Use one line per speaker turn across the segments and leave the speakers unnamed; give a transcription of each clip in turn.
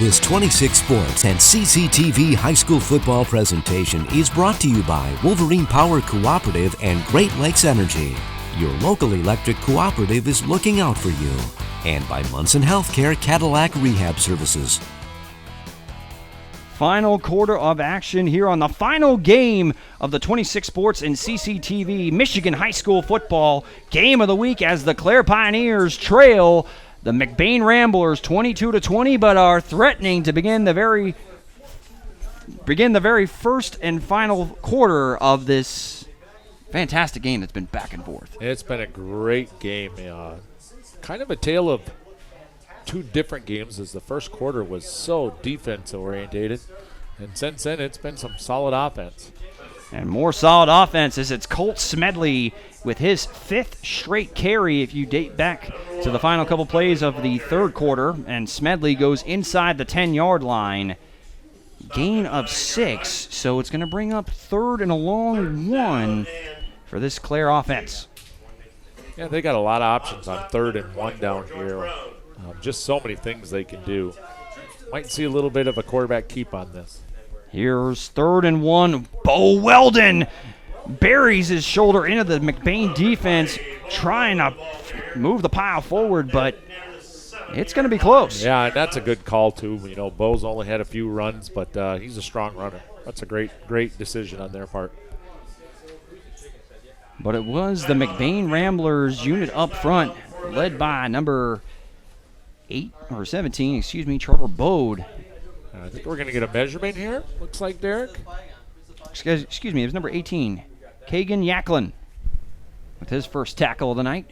This 26 Sports and CCTV high school football presentation is brought to you by Wolverine Power Cooperative and Great Lakes Energy. Your local electric cooperative is looking out for you. And by Munson Healthcare Cadillac Rehab Services.
Final quarter of action here on the final game of the 26 Sports and CCTV Michigan High School Football Game of the Week as the Clare Pioneers trail the McBain Ramblers 22-20, but are threatening to begin the very first and final quarter of this fantastic game that's been back and forth.
It's been a great game. Kind of a tale of two different games, as the first quarter was so defense-orientated, and since then it's been some solid offense.
And more solid offense as it's Colt Smedley with his fifth straight carry if you date back to the final couple plays of the third quarter, and Smedley goes inside the 10-yard line. Gain of 6, so it's going to bring up third and a long one for this Clare offense.
Yeah, they got a lot of options on 3rd and 1 down here. Just so many things they can do. Might see a little bit of a quarterback keep on this.
Here's 3rd and 1. Bo Weldon buries his shoulder into the McBain defense, trying to move the pile forward, but it's going to be close.
Yeah, and that's a good call, too. You know, Bo's only had a few runs, but he's a strong runner. That's a great decision on their part.
But it was the McBain Ramblers unit up front, led by number 17, Trevor Bode.
I think we're going to get a measurement here, looks like, Derek.
Excuse me, it was number 18, Kagan Yaklin, with his first tackle of the night.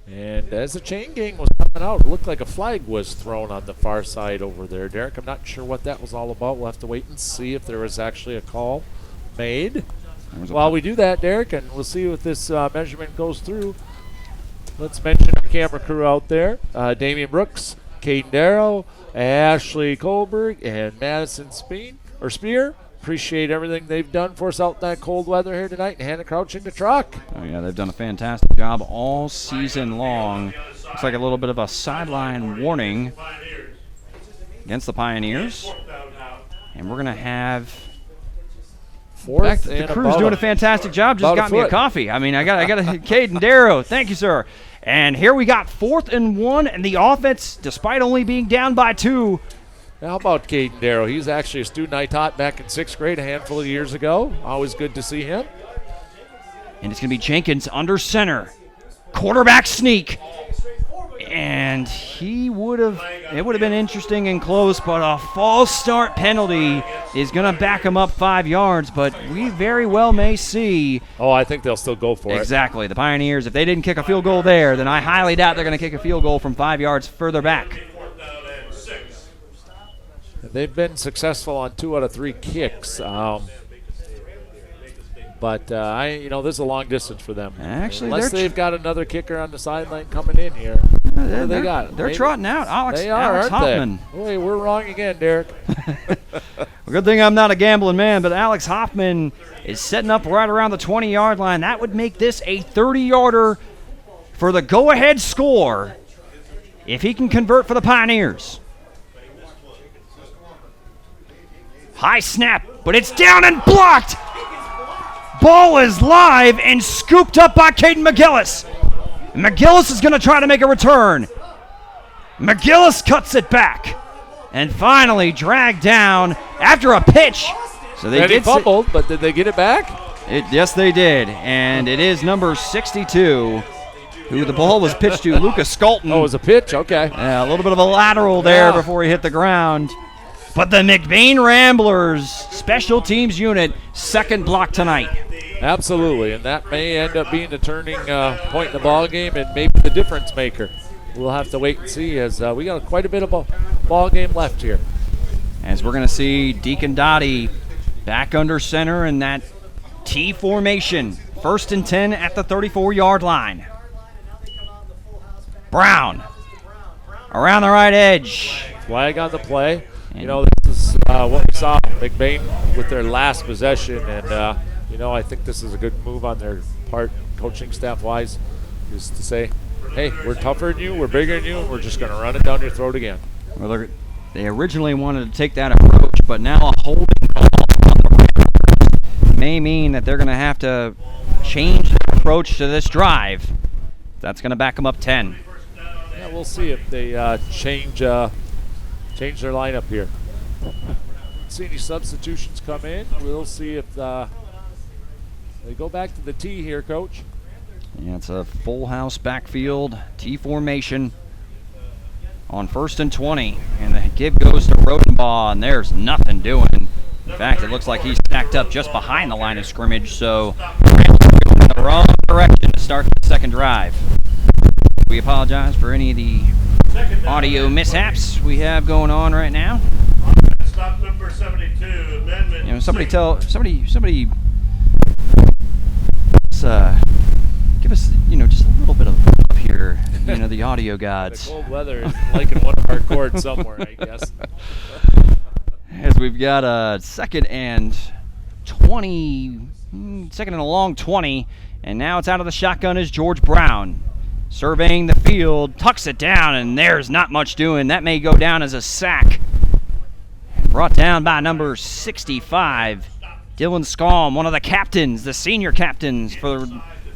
And as the chain gang was coming out, it looked like a flag was thrown on the far side over there, Derek. I'm not sure what that was all about. We'll have to wait and see if there was actually a call made. While we do that, Derek, and we'll see if this measurement goes through, let's mention our camera crew out there. Damian Brooks, Caden Darrow, Ashley Kohlberg, and Madison Spear. Appreciate everything they've done for us out in that cold weather here tonight. And Hannah Crouch in the truck.
Oh, yeah, they've done a fantastic job all season long. Looks like a little bit of a sideline warning against the Pioneers. And we're going to have... the crew's doing a fantastic job. Just got me a coffee. I mean, I got a Caden Darrow. Thank you, sir. And here we got 4th and 1, and the offense, despite only being down by 2.
How about Caden Darrow? He's actually a student I taught back in 6th grade a handful of years ago. Always good to see him.
And it's going to be Jenkins under center. Quarterback sneak. And it would have been interesting and close, but a false start penalty is going to back him up 5 yards, but we very well may see.
Oh, I think they'll still go for it.
Exactly. The Pioneers, if they didn't kick a field goal there, then I highly doubt they're going to kick a field goal from 5 yards further back.
They've been successful on 2 out of 3 kicks. But, this is a long distance for them.
Actually,
unless they've got another kicker on the sideline coming in here. What do they got?
They're trotting out Alex
aren't
Hoffman.
They? Wait, we're wrong again, Derek.
Well, good thing I'm not a gambling man, but Alex Hoffman is setting up right around the 20-yard line. That would make this a 30-yarder for the go-ahead score if he can convert for the Pioneers. High snap, but it's down and blocked. Ball is live and scooped up by Caden McGillis. McGillis is going to try to make a return. McGillis cuts it back and finally dragged down after a pitch. So
he fumbled, but did they get it back?
Yes, they did. And it is number 62 who the ball was pitched to, Lucas Sculton.
Oh, it was a pitch? Okay.
Yeah, a little bit of a lateral there before he hit the ground. But the McBain Ramblers special teams unit, second block tonight.
Absolutely, and that may end up being the turning point in the ball game and maybe the difference maker. We'll have to wait and see, as we got quite a bit of a ball game left here.
As we're going to see Deacon Dottie back under center in that T formation. 1st and 10 at the 34-yard line. Brown around the right edge.
Flag on the play. This is what we saw McBain with their last possession, and I think this is a good move on their part, coaching staff-wise, is to say, hey, we're tougher than you, we're bigger than you, and we're just going to run it down your throat again.
Well, they originally wanted to take that approach, but now a holding call on the Ramblers may mean that they're going to have to change their approach to this drive. That's going to back them up 10.
Yeah, we'll see if they change their lineup here. See any substitutions come in. We'll see if they go back to the T here, Coach.
Yeah, it's a full house backfield, T formation on 1st and 20. And the give goes to Rodenbaugh, and there's nothing doing. In fact, it looks like he's stacked up just behind the line of scrimmage, so going in the wrong direction to start the second drive. We apologize for any of the audio mishaps we have going on right now.
Stop number 72, amendment.
You know, somebody give us, just a little bit of love here, the audio gods.
The cold weather is liking one of our chords somewhere, I guess.
As we've got a second and a long 20, and now it's out of the shotgun is George Brown. Surveying the field, tucks it down, and there's not much doing. That may go down as a sack. Brought down by number 65, Dylan Scalm, one of the captains, the senior captains for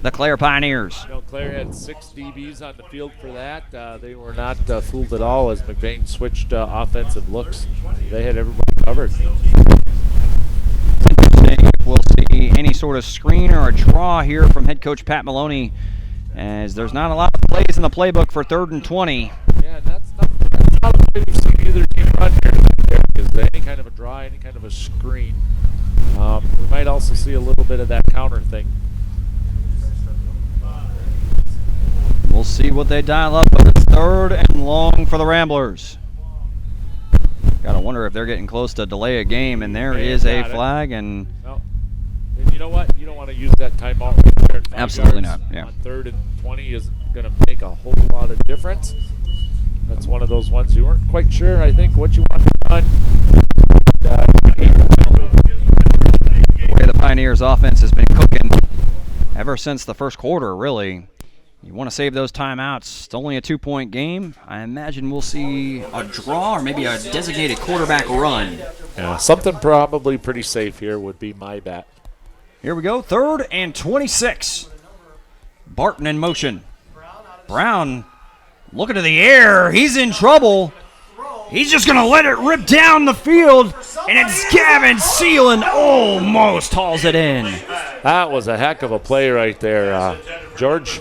the Clare Pioneers.
Clare had 6 DBs on the field for that. They were not fooled at all as McBain switched offensive looks. They had everybody covered.
Interesting if we'll see any sort of screen or a draw here from head coach Pat Maloney, as there's not a lot of plays in the playbook for 3rd and 20.
Yeah, that's not the way we've seen either team run here. Is any kind of a draw, any kind of a screen. We might also see a little bit of that counter thing.
We'll see what they dial up, but it's 3rd and long for the Ramblers. Gotta wonder if they're getting close to delay a game, and there is a flag. And
you know what? You don't want to use that timeout right there.
Absolutely not. Yeah.
On 3rd and 20 isn't going to make a whole lot of difference. That's one of those ones you weren't quite sure, I think, what you want to run.
The way the Pioneers offense has been cooking ever since the first quarter, really. You want to save those timeouts. It's only a 2-point game. I imagine we'll see a draw or maybe a designated quarterback run.
Yeah, something probably pretty safe here would be my bet.
Here we go, 3rd and 26. Barton in motion. Brown looking to the air. He's in trouble. He's just going to let it rip down the field, and it's Gavin Seelan almost hauls it in.
That was a heck of a play right there. George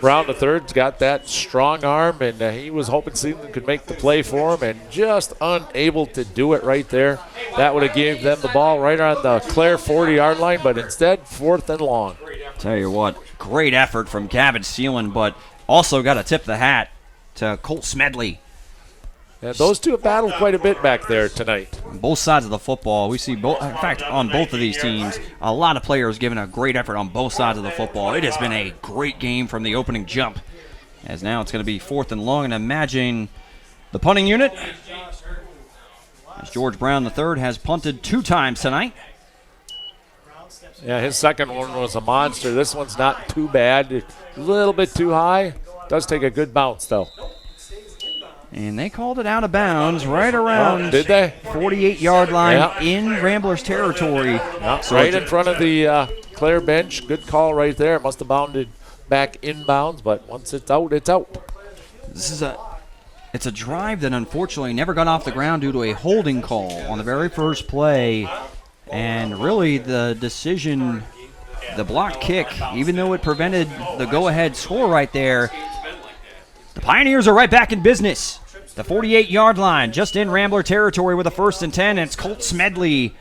Brown III's got that strong arm, and he was hoping Seelan could make the play for him, and just unable to do it right there. That would have gave them the ball right on the Clare 40-yard line, but instead, 4th and long.
Tell you what, great effort from Gavin Seelan, but also got to tip the hat to Colt Smedley.
And those two have battled quite a bit back there tonight.
Both sides of the football, we see both. In fact, on both of these teams, a lot of players giving a great effort on both sides of the football. It has been a great game from the opening jump. As now it's going to be 4th and long, and imagine the punting unit. As George Brown III has punted 2 times tonight.
Yeah, his second one was a monster. This one's not too bad. A little bit too high. Does take a good bounce, though.
And they called it out of bounds right around
did they?
48-yard line in Ramblers territory.
Yeah, so right in front of the Clare bench. Good call right there. Must have bounded back inbounds, but once it's out, it's out.
It's a drive that unfortunately never got off the ground due to a holding call on the very first play. And really the decision, the blocked kick, even though it prevented the go-ahead score right there, the Pioneers are right back in business. The 48-yard line, just in Rambler territory with a 1st and 10, and it's Colt Smedley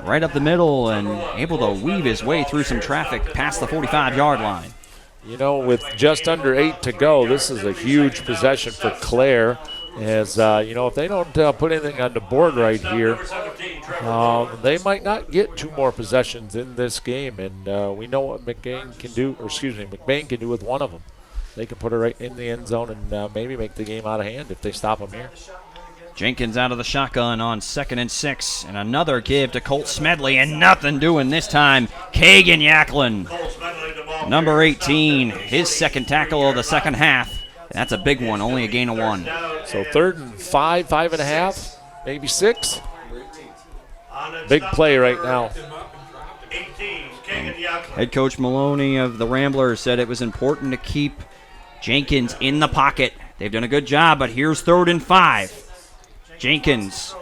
right up the middle and able to weave his way through some traffic past the 45-yard line.
You know, with just under 8 to go, this is a huge possession for Clare. As, if they don't put anything on the board right here, they might not get 2 more possessions in this game. And we know what McBain can do with one of them. They can put it right in the end zone and maybe make the game out of hand if they stop them here.
Jenkins out of the shotgun on 2nd and 6. And another give to Colt Smedley, and nothing doing this time. Kagan Yacklin, number 18, his second tackle of the second half. That's a big one, only a gain of 1.
So 3rd and 5, 5.5, maybe 6. Big play right now.
Head coach Maloney of the Ramblers said it was important to keep Jenkins in the pocket. They've done a good job, but here's 3rd and 5. Jenkins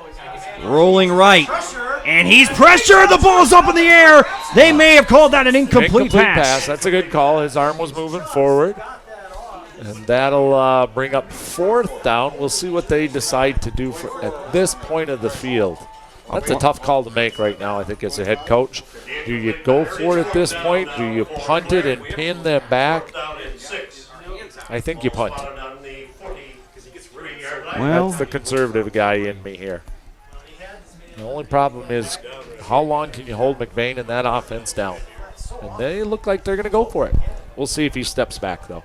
rolling right, and he's pressured. The ball's up in the air. They may have called that an incomplete pass.
That's a good call. His arm was moving forward. And that'll bring up 4th down. We'll see what they decide to do at this point of the field. That's a tough call to make right now, I think, as a head coach. Do you go for it at this point? Do you punt it and pin them back? I think you punt.
Well,
that's the conservative guy in me here. The only problem is how long can you hold McBain and that offense down? And they look like they're going to go for it. We'll see if he steps back, though.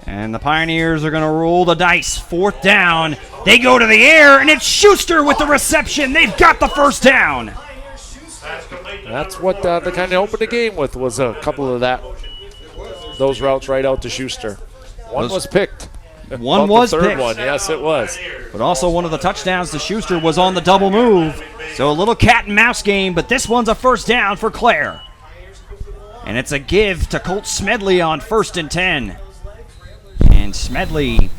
And the Pioneers are going to roll the dice. 4th down. They go to the air, and it's Schuster with the reception. They've got the first down.
That's what they kind of opened the game with, was a couple of those routes right out to Schuster. One was picked.
One was
the third
picked.
one. Yes, it was.
But also one of the touchdowns to Schuster was on the double move. So a little cat and mouse game, but this one's a first down for Clare. And it's a give to Colt Smedley on 1st and 10. And Smedley,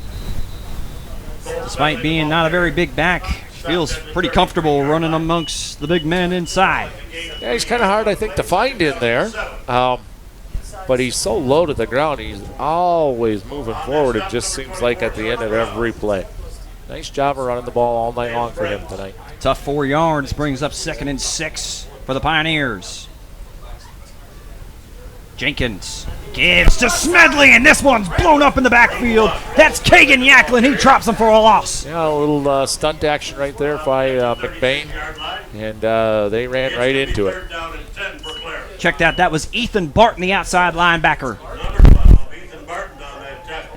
despite being not a very big back, feels pretty comfortable running amongst the big men inside.
Yeah, he's kind of hard, I think, to find in there. But he's so low to the ground. He's always moving forward, it just seems like, at the end of every play. Nice job of running the ball all night long for him tonight.
Tough 4 yards, brings up 2nd and 6 for the Pioneers. Jenkins gives to Smedley, and this one's blown up in the backfield. That's Kagan Yacklin. He drops him for a loss.
Yeah, a little stunt action right there by McBain, and they ran right into it.
Check that. That was Ethan Barton, the outside linebacker.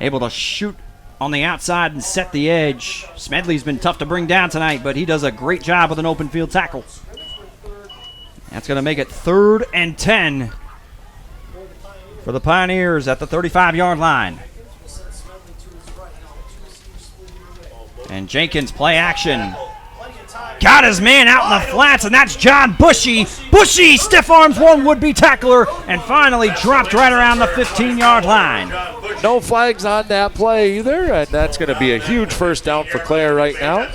Able to shoot on the outside and set the edge. Smedley's been tough to bring down tonight, but he does a great job with an open field tackle. That's going to make it 3rd and 10 for the Pioneers at the 35-yard line. And Jenkins play action. Got his man out in the flats, and that's John Bushy. Bushy stiff arms one would-be tackler and finally dropped right around the 15-yard line.
No flags on that play either, and that's going to be a huge first down for Clare right now.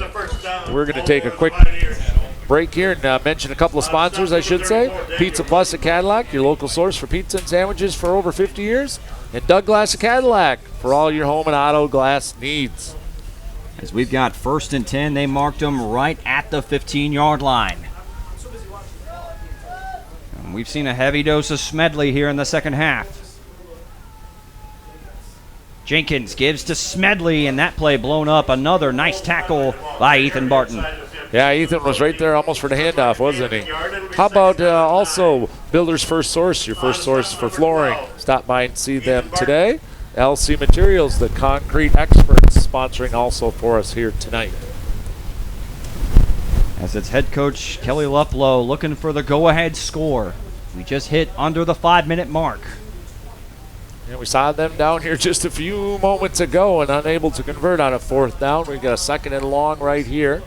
We're going to take a quick break here and mention a couple of sponsors, I should say. Pizza Plus at Cadillac, your local source for pizza and sandwiches for over 50 years. And Doug Glass at Cadillac for all your home and auto glass needs.
As we've got 1st and 10, they marked them right at the 15-yard line. And we've seen a heavy dose of Smedley here in the second half. Jenkins gives to Smedley, and that play blown up. Another nice tackle by Ethan Barton.
Yeah, Ethan was right there almost for the handoff, wasn't he? How about also Builder's First Source, your first source for flooring? Stop by and see them today. LC Materials, the concrete experts, sponsoring also for us here tonight.
As it's head coach Kelly Luplow looking for the go-ahead score. We just hit under the 5-minute mark.
And we saw them down here just a few moments ago and unable to convert on a 4th down. We've got a 2nd and long right here.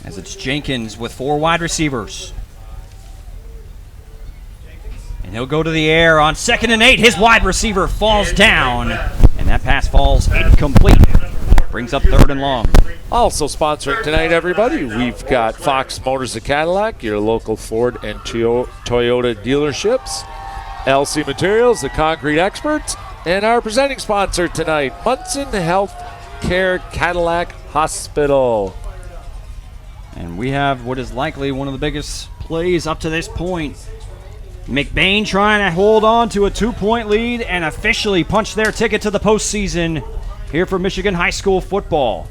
As it's Jenkins with 4 wide receivers. And he'll go to the air on 2nd and 8. His wide receiver falls down, and that pass falls incomplete. Brings up 3rd and long.
Also sponsoring tonight, everybody, we've got Fox Motors of Cadillac, your local Ford and Toyota dealerships. LC Materials, the concrete experts, and our presenting sponsor tonight, Munson Health Care Cadillac Hospital.
And we have what is likely one of the biggest plays up to this point. McBain trying to hold on to a 2-point lead and officially punch their ticket to the postseason here for Michigan high school football.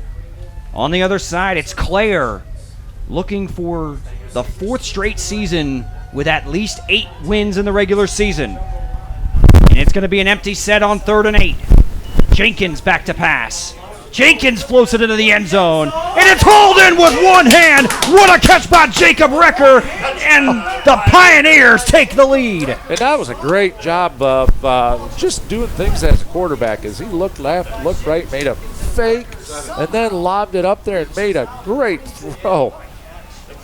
On the other side, it's Clare looking for the 4th straight season with at least 8 wins in the regular season. And it's going to be an empty set on 3rd and 8. Jenkins back to pass. Jenkins floats it into the end zone, and it's hauled in with one hand. What a catch by Jacob Recker, and the Pioneers take the lead.
And that was a great job of just doing things as a quarterback. As he looked left, looked right, made a fake, and then lobbed it up there and made a great throw.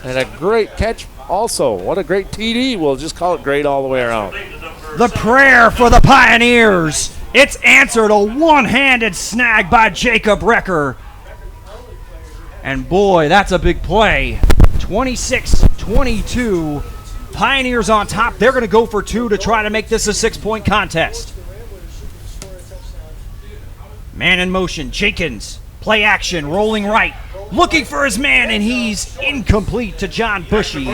And a great catch also. What a great TD. We'll just call it great all the way around.
The prayer for the Pioneers. It's answered, a one-handed snag by Jacob Recker. And boy, that's a big play. 26-22. Pioneers on top. They're going to go for two to try to make this a 6-point contest. Man in motion, Jenkins. Play action, rolling right. Looking for his man, and he's incomplete to John Bushy.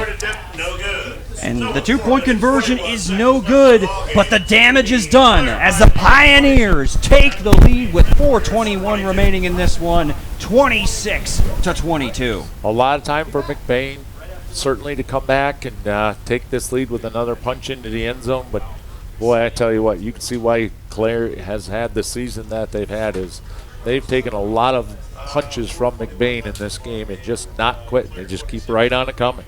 And the 2-point conversion is no good, but the damage is done as the Pioneers take the lead with 4:21 remaining in this one, 26-22.
A lot of time for McBain, certainly, to come back and take this lead with another punch into the end zone. But boy, I tell you what, you can see why Clare has had the season that they've had. Is they've taken a lot of punches from McBain in this game and just not quitting. They just keep right on it coming.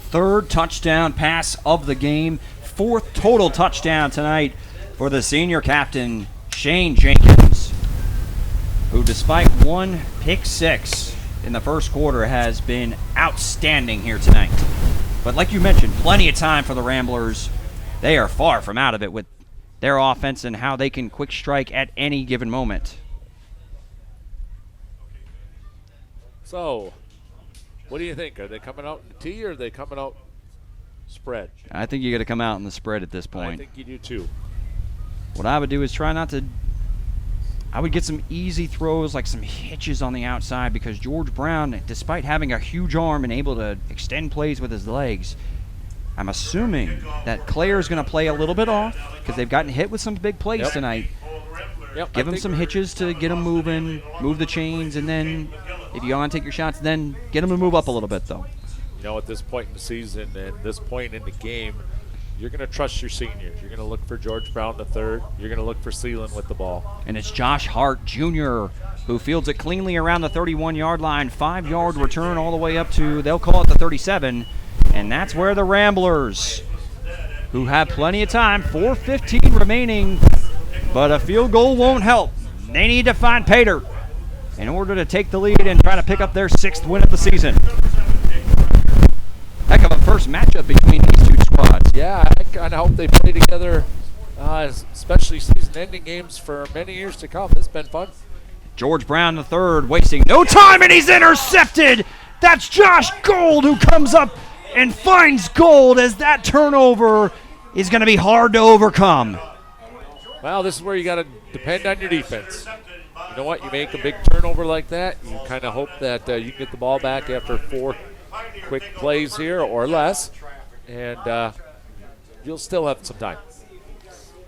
Third touchdown pass of the game. Fourth total touchdown tonight for the senior captain, Shane Jenkins, who despite one pick six in the first quarter has been outstanding here tonight. But like you mentioned, plenty of time for the Ramblers. They are far from out of it with their offense and how they can quick strike at any given moment.
So, what do you think? Are they coming out in the T or are they coming out spread?
I think you got to come out in the spread at this point.
I think you do too.
What I would do is try not to. I would get some easy throws, like some hitches on the outside, because George Brown, despite having a huge arm and able to extend plays with his legs, I'm assuming that Clare is going to play a little bit off because they've gotten hit with some big plays tonight.
Yep,
Give them some hitches to get them moving, move the chains, and then if you want to take your shots, then get them to move up a little bit, though.
You know, at this point in the season and this point in the game, you're going to trust your seniors. You're going to look for George Brown III. You're going to look for Seelan with the ball.
And it's Josh Hart Jr. who fields it cleanly around the 31-yard line. 5-yard return all the way up to, they'll call it the 37. And that's where the Ramblers, who have plenty of time, 4:15 remaining, but a field goal won't help. They need to find Pater in order to take the lead and try to pick up their 6th win of the season. Heck of a first matchup between these two squads.
Yeah, I kind of hope they play together, especially season-ending games for many years to come. It's been fun.
George Brown III wasting no time, and he's intercepted. That's Josh Gold who comes up and finds Gold, as that turnover is going to be hard to overcome.
Well, this is where you got to depend on your defense. You know what? You make a big turnover like that, you kind of hope that you can get the ball back after 4 quick plays here or less, and you'll still have some time.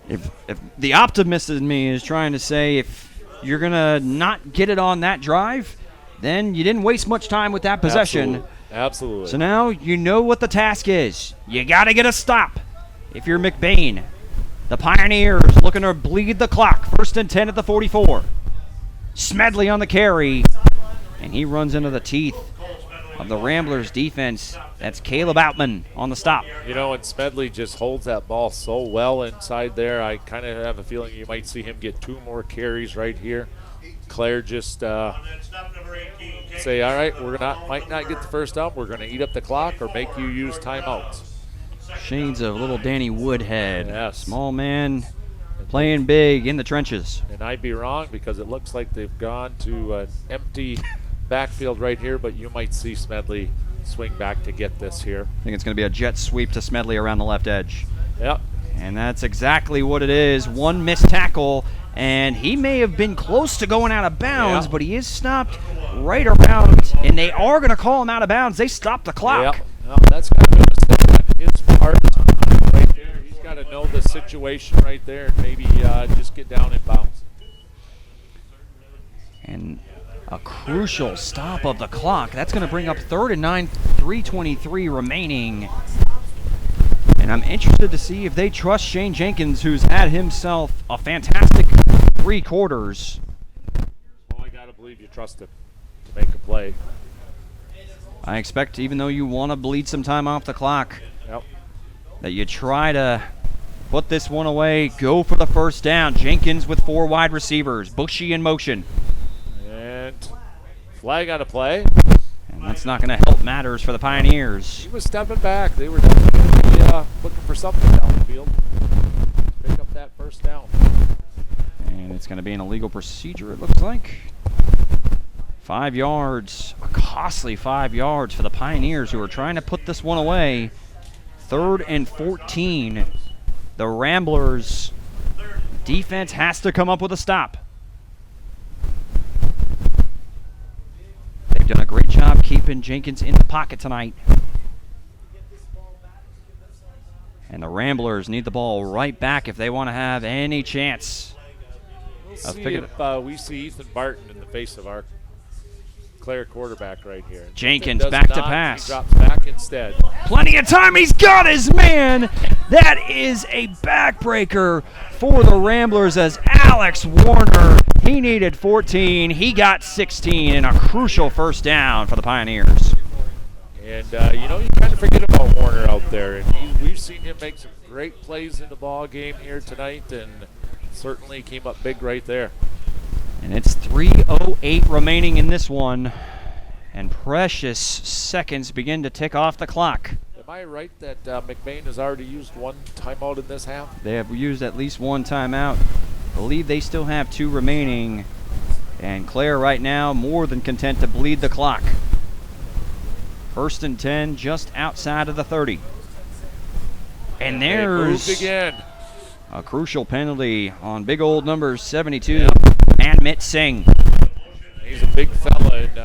If the optimist in me is trying to say if you're going to not get it on that drive, then you didn't waste much time with that possession.
Absolutely.
So now you know what the task is. You got to get a stop. If you're McBain, the Pioneers looking to bleed the clock. 1st and 10 at the 44. Smedley on the carry, and he runs into the teeth of the Ramblers defense. That's Caleb Outman on the stop.
You know, and Smedley just holds that ball so well inside there. I kind of have a feeling you might see him get 2 more carries right here. Clare just say, all right, might not get the first down. We're going to eat up the clock or make you use timeouts.
Shades of little Danny Woodhead.
Yes.
Small man playing big in the trenches.
And I'd be wrong because it looks like they've gone to an empty backfield right here, but you might see Smedley swing back to get this here.
I think it's going to be a jet sweep to Smedley around the left edge.
Yep.
And that's exactly what it is. One missed tackle, and he may have been close to going out of bounds, but he is stopped right around, and they are going to call him out of bounds. They stopped the clock.
Yep. Well, that's got to be a mistake on his part right there. He's got to know the situation right there and maybe just get down in bounds.
And a crucial stop of the clock. That's going to bring up 3rd and 9, 3:23 remaining. And I'm interested to see if they trust Shane Jenkins, who's had himself a fantastic 3 quarters.
Well, I got to believe believe you trust him to make a play.
I expect, even though you want to bleed some time off the clock,
Yep.
that you try to put this one away, go for the first down. Jenkins with 4 wide receivers, Bushy in motion.
And flag on a play.
And that's not going to help matters for the Pioneers.
He was stepping back. They were definitely going to be looking for something down the field. Pick up that first down.
And it's going to be an illegal procedure, it looks like. 5 yards, a costly 5 yards for the Pioneers, who are trying to put this one away. 3rd and 14. The Ramblers' defense has to come up with a stop. They've done a great job keeping Jenkins in the pocket tonight. And the Ramblers need the ball right back if they want to have any chance.
We'll see if we see Ethan Barton in the face of our Clare quarterback right here.
Jenkins back to pass.
He drops back instead.
Plenty of time. He's got his man. That is a backbreaker for the Ramblers as Alex Warner, he needed 14. He got 16 and a crucial first down for the Pioneers.
And, you kind of forget about Warner out there. And we've seen him make some great plays in the ball game here tonight, and certainly came up big right there.
And it's 3:08 remaining in this one, and precious seconds begin to tick off the clock.
Am I right that McBain has already used 1 timeout in this half?
They have used at least 1 timeout. I believe they still have 2 remaining, and Clare right now more than content to bleed the clock. 1st and 10, just outside of the 30. And there's
again
a crucial penalty on big old number 72, Manmit Singh.
He's a big fella, and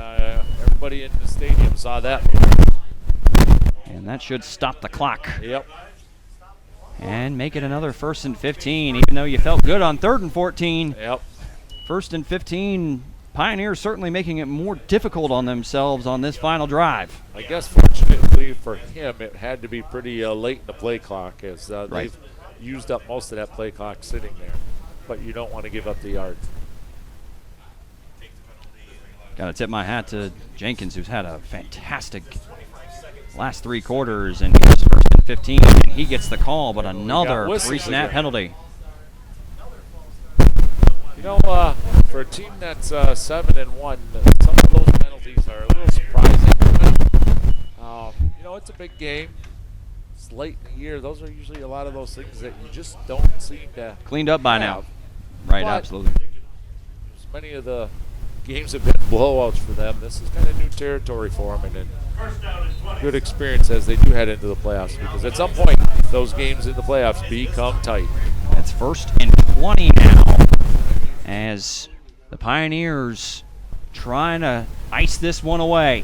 everybody in the stadium saw that.
And that should stop the clock.
Yep.
And make it another 1st and 15, even though you felt good on 3rd and 14.
Yep.
1st and 15, Pioneers certainly making it more difficult on themselves on this final drive.
I guess fortunately for him, it had to be pretty late in the play clock, as they've used up most of that play clock sitting there. But you don't want to give up the yard.
Got to tip my hat to Jenkins, who's had a fantastic last 3 quarters, and here's 1st and 15, and he gets the call, but another pre-snap penalty.
For a team that's 7-1, some of those penalties are a little surprising. It's a big game. It's late in the year. Those are usually a lot of those things that you just don't seem to
cleaned up by
have.
now. Right,
But
absolutely.
Many of the games have been blowouts for them. This is kind of new territory for them, and a good experience as they do head into the playoffs, because at some point those games in the playoffs become tight.
That's 1st and 20 now, as the Pioneers trying to ice this one away.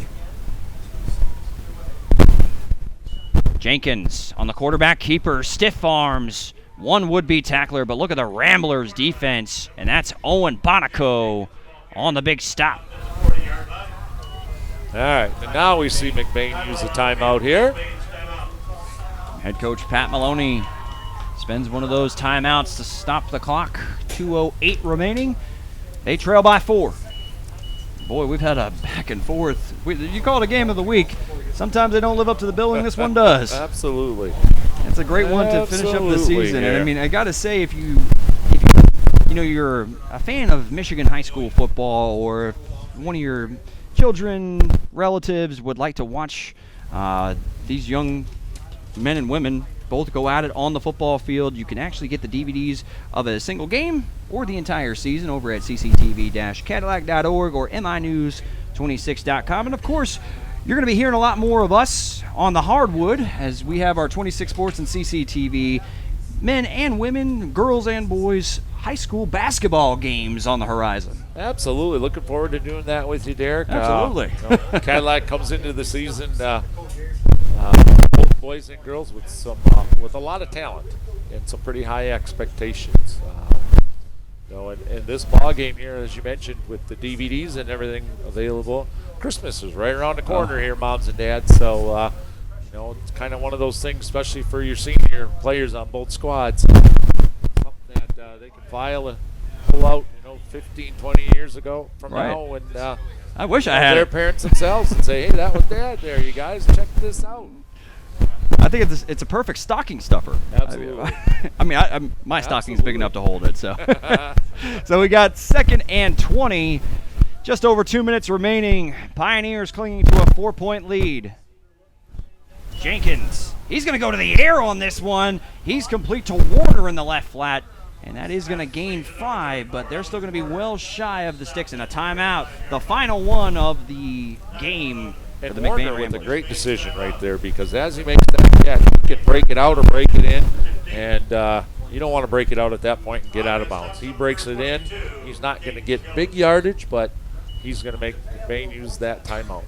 Jenkins on the quarterback keeper, stiff arms, 1 would-be tackler, but look at the Ramblers defense, and that's Owen Bonico on the big stop.
All right, and now we see McBain use the timeout here.
Head coach Pat Maloney spends one of those timeouts to stop the clock. 2:08 remaining. They trail by 4. Boy, we've had a back and forth. You call it a game of the week. Sometimes they don't live up to the billing. This one does.
Absolutely.
It's a great one to finish up the season.
Yeah.
And I mean, I got to say, if you're a fan of Michigan high school football, or if one of your children, relatives would like to watch these young men and women both go at it on the football field, you can actually get the DVDs of a single game or the entire season over at cctv-cadillac.org or minews26.com. And of course, you're going to be hearing a lot more of us on the hardwood as we have our 26 Sports and CCTV men and women, girls and boys, high school basketball games on the horizon.
Absolutely. Looking forward to doing that with you, Derek.
Absolutely.
Cadillac comes into the season, both boys and girls, with a lot of talent and some pretty high expectations. And this ball game here, as you mentioned, with the DVDs and everything available, Christmas is right around the corner here, moms and dads. So, it's kind of one of those things, especially for your senior players on both squads. Something that they can file a people out, 15, 20 years ago from
Right.
now, and
I wish I had
their
it.
parents themselves and say, hey, that was Dad there. You guys check this out.
I think it's a perfect stocking stuffer.
Absolutely.
I mean, my stocking's big enough to hold it. So, so we got 2nd and 20, just over 2 minutes remaining. Pioneers clinging to a 4-point lead. Jenkins, he's going to go to the air on this one. He's complete to Warner in the left flat, and that is going to gain 5, but they're still going to be well shy of the sticks in a timeout. The final one of the game.
And
the
Warner
McBain
with a
Ramblers.
great decision right there, because as he makes that catch, he can break it out or break it in, and you don't want to break it out at that point and get out of bounds. He breaks it in. He's not going to get big yardage, but he's going to make McBain use that timeout.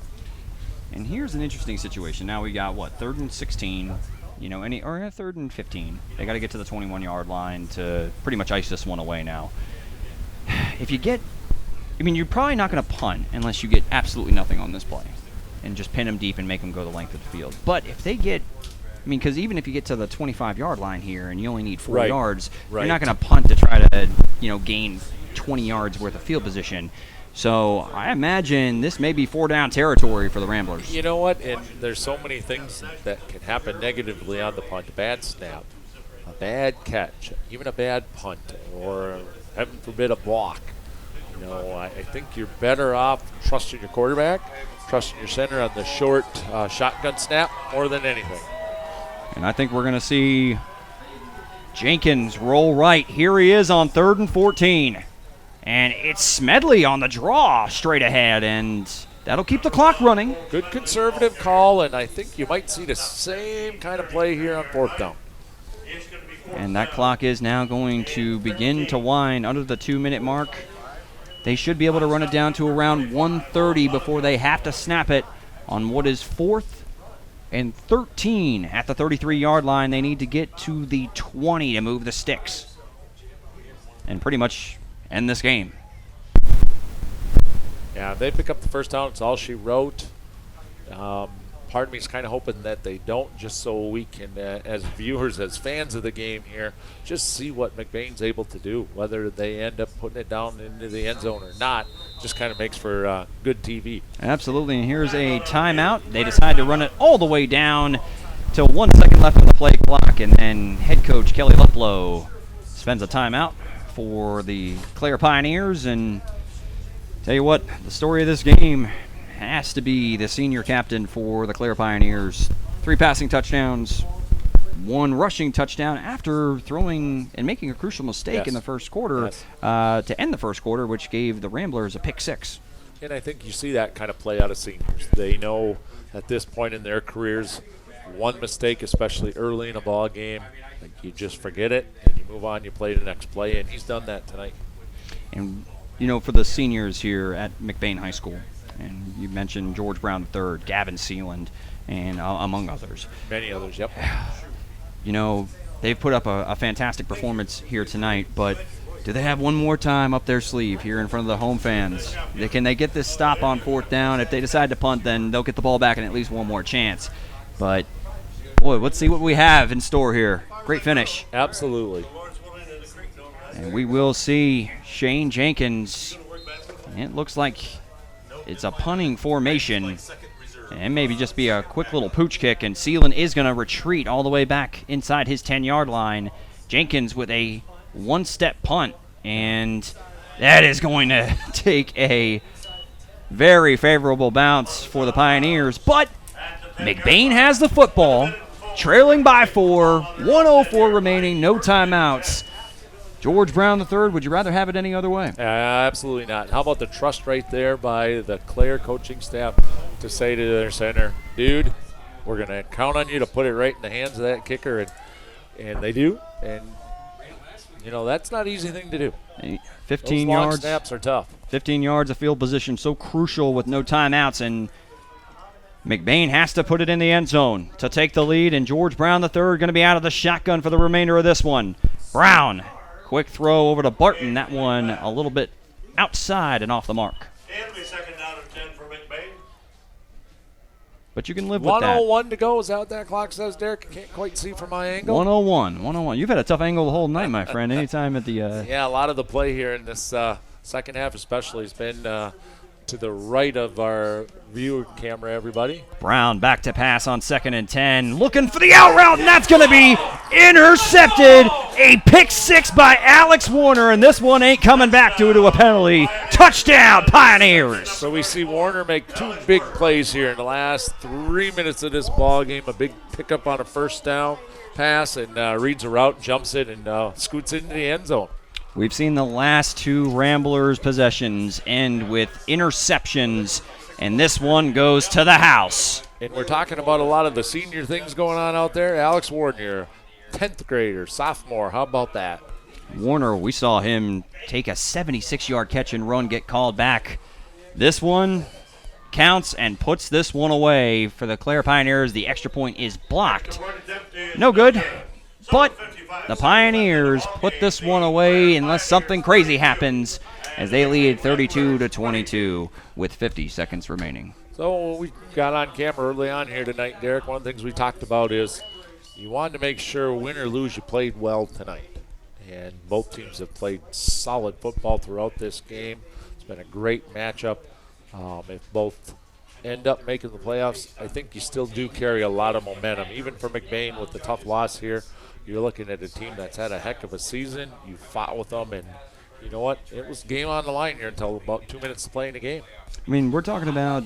And here's an interesting situation. Now we got, 3rd and 16, or 3rd and 15. They got to get to the 21-yard line to pretty much ice this one away now. If you get, you're probably not going to punt unless you get absolutely nothing on this play and just pin them deep and make them go the length of the field. But if they get, because even if you get to the 25-yard line here and you only need 4 yards, you're not going to punt to try to, gain 20 yards worth of field position. So I imagine this may be 4-down territory for the Ramblers.
You know what? And there's so many things that can happen negatively on the punt. A bad snap, a bad catch, even a bad punt, or heaven forbid a block. I think you're better off trusting your quarterback, trusting your center on the short shotgun snap more than anything.
And I think we're going to see Jenkins roll right. Here he is on 3rd and 14. And it's Smedley on the draw straight ahead, and that'll keep the clock running.
Good conservative call, and I think you might see the same kind of play here on 4th down.
And that clock is now going to begin to wind under the 2-minute mark. They should be able to run it down to around 1:30 before they have to snap it on what is 4th and 13 at the 33-yard line. They need to get to the 20 to move the sticks and pretty much end this game.
Yeah, they pick up the first down. It's all she wrote. Part of me is kind of hoping that they don't, just so we can, as viewers, as fans of the game here, just see what McBain's able to do. Whether they end up putting it down into the end zone or not, just kind of makes for good TV.
Absolutely, and here's a timeout. They decide to run it all the way down till 1 second left on the play clock, and then head coach Kelly Luplow spends a timeout for the Clare Pioneers. And tell you what, the story of this game has to be the senior captain for the Clare Pioneers. 3 passing touchdowns, 1 rushing touchdown after throwing and making a crucial mistake in the first quarter to end the first quarter, which gave the Ramblers a pick 6.
And I think you see that kind of play out of seniors. They know at this point in their careers, one mistake, especially early in a ball game, like you just forget it and you move on, you play the next play, and he's done that tonight.
And, for the seniors here at McBain High School, and you mentioned George Brown III, Gavin Sealand, and among others.
Many others, yep.
They've put up a fantastic performance here tonight, but do they have one more time up their sleeve here in front of the home fans? Can they get this stop on 4th down? If they decide to punt, then they'll get the ball back and at least one more chance. But, boy, let's see what we have in store here. Great finish.
Absolutely.
And we will see Shane Jenkins. It looks like it's a punting formation. And maybe just be a quick little pooch kick. And Sealand is going to retreat all the way back inside his 10-yard line. Jenkins with a 1-step punt. And that is going to take a very favorable bounce for the Pioneers. But McBain has the football, trailing by 4, 1:04 remaining, no timeouts. George Brown III, would you rather have it any other way?
Absolutely not. How about the trust right there by the Clare coaching staff to say to their center, dude, we're going to count on you to put it right in the hands of that kicker, and they do. And, that's not an easy thing to do.
15
Those long
yards.
snaps are tough.
15 yards of field position, so crucial with no timeouts, and McBain has to put it in the end zone to take the lead, and George Brown III going to be out of the shotgun for the remainder of this one. Brown, quick throw over to Barton. That one a little bit outside and off the mark.
It'll be 2nd down and 10 for McBain.
but you can live with that.
101 to go. Is that what that clock says, Derek? I can't quite see from my angle.
101. You've had a tough angle the whole night, my friend. Anytime at the
Yeah, a lot of the play here in this second half especially has been to the right of our viewer camera, everybody.
Brown back to pass on 2nd and 10. Looking for the out route, and that's going to be intercepted. A pick 6 by Alex Warner, and this one ain't coming back due to a penalty. Touchdown, Pioneers.
So we see Warner make 2 big plays here in the last 3 minutes of this ball game. A big pickup on a first down pass, and reads a route, jumps it, and scoots into the end zone.
We've seen the last 2 Ramblers possessions end with interceptions, and this one goes to the house.
And we're talking about a lot of the senior things going on out there. Alex Warner, 10th grader, sophomore. How about that?
Warner, we saw him take a 76-yard catch and run, get called back. This one counts and puts this one away for the Clare Pioneers. The extra point is blocked. No good. But the Pioneers put this one away unless something crazy happens as they lead 32-22 with 50 seconds remaining.
So we got on camera early on here tonight, Derek. One of the things we talked about is you wanted to make sure, win or lose, you played well tonight. And both teams have played solid football throughout this game. It's been a great matchup. If both end up making the playoffs, I think you still do carry a lot of momentum. Even for McBain with the tough loss here, you're looking at a team that's had a heck of a season. You fought with them, and you know what? It was game on the line here until about 2 minutes to play in the game.
I mean, we're talking about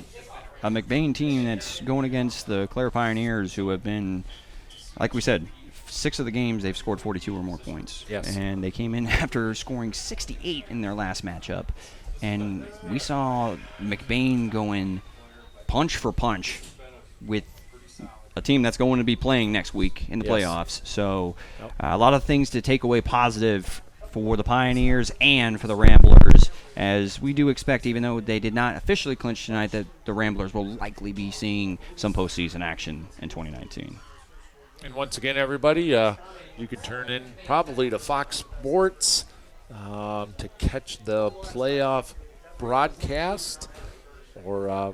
a McBain team that's going against the Clare Pioneers, who have been, like we said, 6 of the games they've scored 42 or more points.
Yes.
And they came in after scoring 68 in their last matchup. And we saw McBain going punch for punch with a team that's going to be playing next week in the playoffs. So a lot of things to take away positive for the Pioneers and for the Ramblers, as we do expect, even though they did not officially clinch tonight, that the Ramblers will likely be seeing some postseason action in 2019.
And once again, everybody, you can turn in probably to Fox Sports to catch the playoff broadcast, or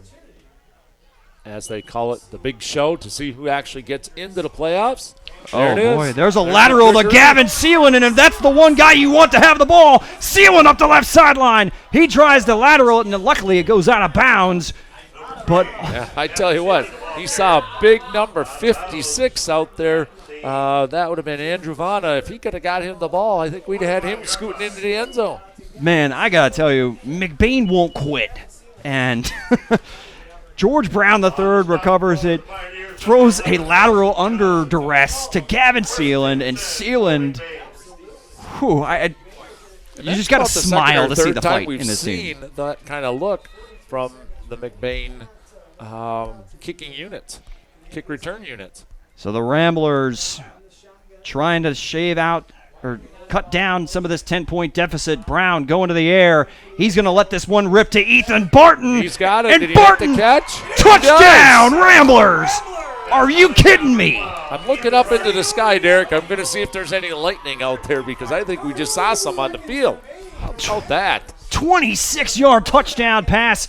as they call it, the big show, to see who actually gets into the playoffs. There it is.
Boy, there's a lateral to Gavin Seelan, and if that's the one guy you want to have the ball, Seelan up the left sideline. He tries to lateral it, and luckily it goes out of bounds. But
yeah, I tell you what, he saw a big number 56 out there. That would have been Andrew Vanna. If he could have got him the ball, I think we'd have had him scooting into the end zone.
Man, I got to tell you, McBain won't quit. And George Brown III recovers it, throws a lateral under duress to Gavin Seeland, and Seeland, you just got to smile to see the fight in this team.
We've seen that kind of look from the McBain kick return units.
So the Ramblers trying to shave out or cut down some of this 10-point deficit. Brown going to the air. He's going to let this one rip to Ethan Barton.
He's got it.
And
Did he
Barton,
get the catch?
touchdown, Ramblers! Are you kidding me?
I'm looking up into the sky, Derek. I'm going to see if there's any lightning out there, because I think we just saw some on the field. How about that?
26-yard touchdown pass.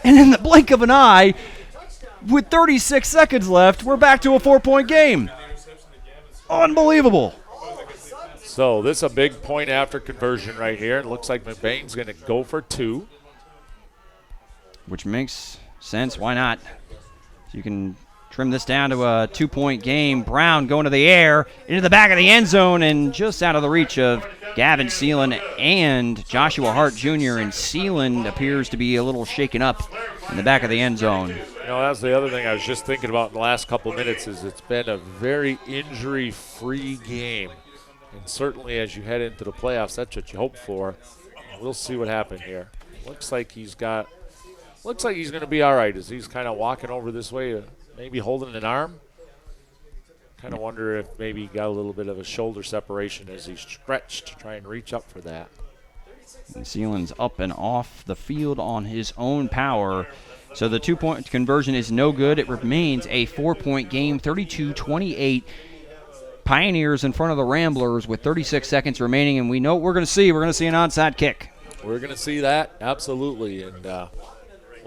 And in the blink of an eye, with 36 seconds left, we're back to a 4-point game. Unbelievable.
So this is a big point after conversion right here. It looks like McBain's going to go for 2.
Which makes sense. Why not? You can trim this down to a 2-point game. Brown going to the air, into the back of the end zone, and just out of the reach of Gavin Seeland and Joshua Hart Jr. And Seeland appears to be a little shaken up in the back of the end zone.
You know, that's the other thing I was just thinking about in the last couple of minutes, is it's been a very injury-free game. And certainly as you head into the playoffs, that's what you hope for. We'll see what happens here. Looks like he's going to be all right as he's kind of walking over this way, maybe holding an arm. Kind of wonder if maybe he got a little bit of a shoulder separation as he stretched to try and reach up for that.
And Seeland's up and off the field on his own power. So the 2-point conversion is no good. It remains a 4-point game, 32-28. Pioneers in front of the Ramblers with 36 seconds remaining, and we know what we're going to see. We're going to see an onside kick.
We're going to see that, absolutely. And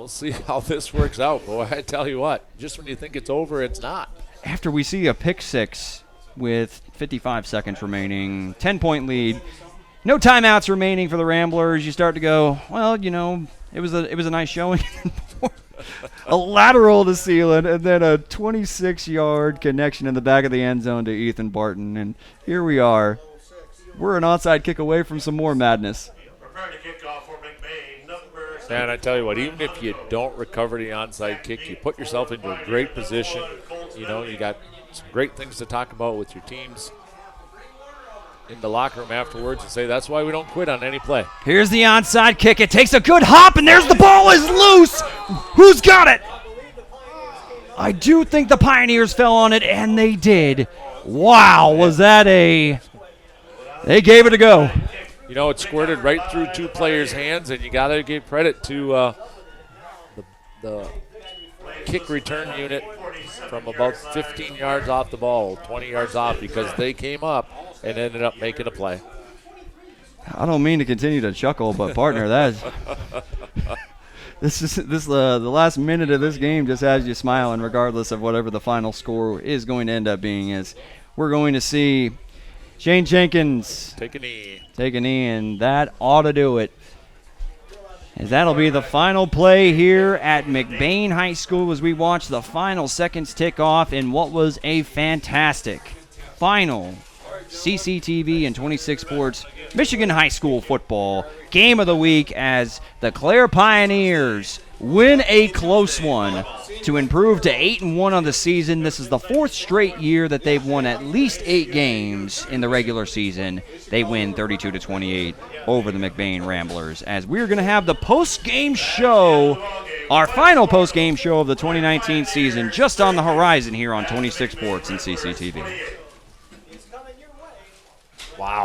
We'll see how this works out. Boy, I tell you what, just when you think it's over, it's not.
After we see a pick six with 55 seconds remaining, 10-point lead, no timeouts remaining for the Ramblers, you start to go, well, you know, it was a nice showing. A lateral to Sealand, and then a 26-yard connection in the back of the end zone to Ethan Barton. And here we are. We're an onside kick away from some more madness.
Prepare to kick off for McBain, number
Man, I tell you what, even if you don't recover the onside kick, you put yourself into a great position. You know, you got some great things to talk about with your teams in the locker room afterwards and say that's why we don't quit on any play.
Here's the onside kick. It takes a good hop, and there's the ball is loose. Who's got it? I do think the Pioneers fell on it, and they did. Wow, was that a... They gave it a go.
You know, it squirted right through two players' hands, and you got to give credit to the kick return unit from about 15 yards off the ball, 20 yards off, because they came up and ended up making a play.
I don't mean to continue to chuckle, but partner, the last minute of this game just has you smiling, regardless of whatever the final score is going to end up being. As we're going to see Shane Jenkins
take a knee,
and that ought to do it. As that'll be the final play here at McBain High School as we watch the final seconds tick off in what was a fantastic final CCTV and 26 Sports Michigan High School football game of the week as the Clare Pioneers win a close one to improve to 8-1 on the season. This is the fourth straight year that they've won at least 8 games in the regular season. They win 32-28 over the McBain Ramblers. As we're going to have the post-game show, our final post-game show of the 2019 season, just on the horizon here on 26 Sports and CCTV.
Wow.